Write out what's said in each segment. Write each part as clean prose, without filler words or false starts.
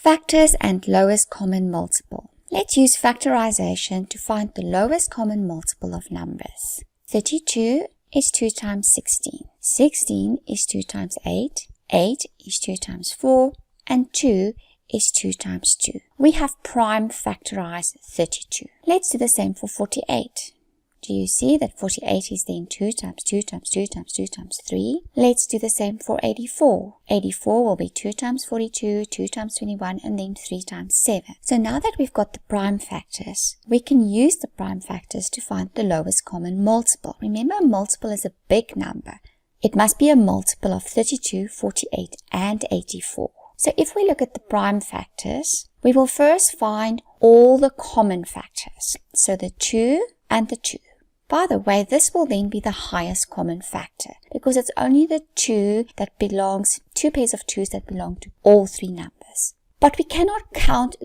Factors and lowest common multiple. Let's use factorization to find the lowest common multiple of numbers. 32 is 2 times 16. 16 is 2 times 8. 8 is 2 times 4. And 2 is 2 times 2. We have prime factorized 32. Let's do the same for 48. Do you see that 48 is then 2 times 2 times 2 times 2 times 3? Let's do the same for 84. 84 will be 2 times 42, 2 times 21, and then 3 times 7. So now that we've got the prime factors, we can use the prime factors to find the lowest common multiple. Remember, a multiple is a big number. It must be a multiple of 32, 48, and 84. So if we look at the prime factors, we will first find all the common factors. So the 2 and the 2. By the way, this will then be the highest common factor because it's only the 2 pairs of 2s that belong to all three numbers. But we cannot count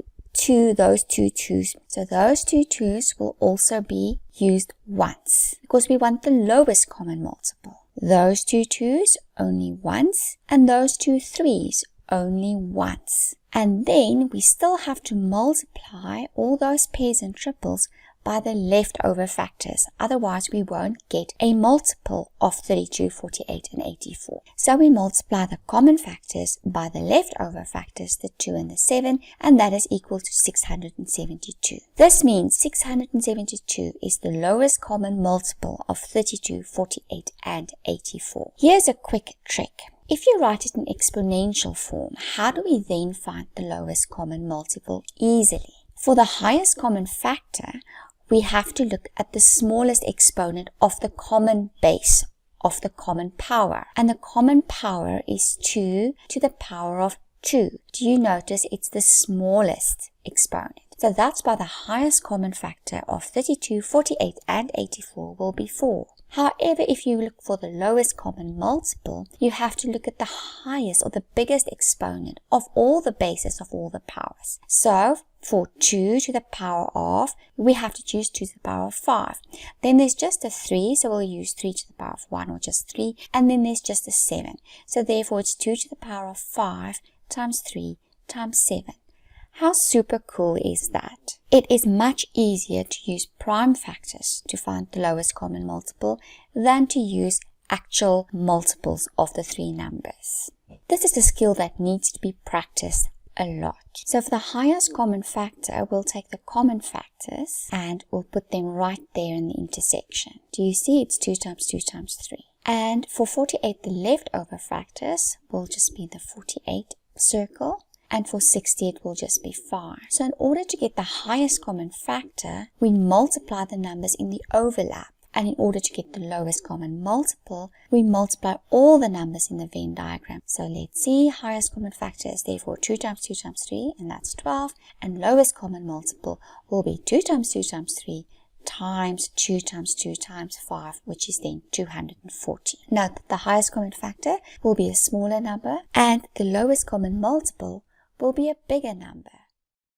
those two 2s. So those two 2s will also be used once because we want the lowest common multiple. Those two 2s only once, and those two 3s only once. And then we still have to multiply all those pairs and triples by the leftover factors. Otherwise, we won't get a multiple of 32, 48, and 84. So we multiply the common factors by the leftover factors, the 2 and the 7, and that is equal to 672. This means 672 is the lowest common multiple of 32, 48, and 84. Here's a quick trick. If you write it in exponential form, how do we then find the lowest common multiple easily? For the highest common factor, we have to look at the smallest exponent of the common base of the common power. And the common power is 2 to the power of 2. Do you notice it's the smallest exponent? So that's why the highest common factor of 32, 48, and 84 will be 4. However, if you look for the lowest common multiple, you have to look at the highest or the biggest exponent of all the bases of all the powers. So for 2 to the power of, we have to choose 2 to the power of 5. Then there's just a 3, so we'll use 3 to the power of 1 or just 3. And then there's just a 7. So therefore it's 2 to the power of 5 times 3 times 7. How super cool is that? It is much easier to use prime factors to find the lowest common multiple than to use actual multiples of the three numbers. This is a skill that needs to be practiced a lot. So for the highest common factor, we'll take the common factors and we'll put them right there in the intersection. Do you see it's 2 times 2 times 3? And for 48, the leftover factors will just be the 48 circle. And for 60, it will just be 5. So in order to get the highest common factor, we multiply the numbers in the overlap. And in order to get the lowest common multiple, we multiply all the numbers in the Venn diagram. So let's see, highest common factor is therefore 2 times 2 times 3, and that's 12. And lowest common multiple will be 2 times 2 times 3 times 2 times 2 times 5, which is then 240. Note that the highest common factor will be a smaller number, and the lowest common multiple will be a bigger number.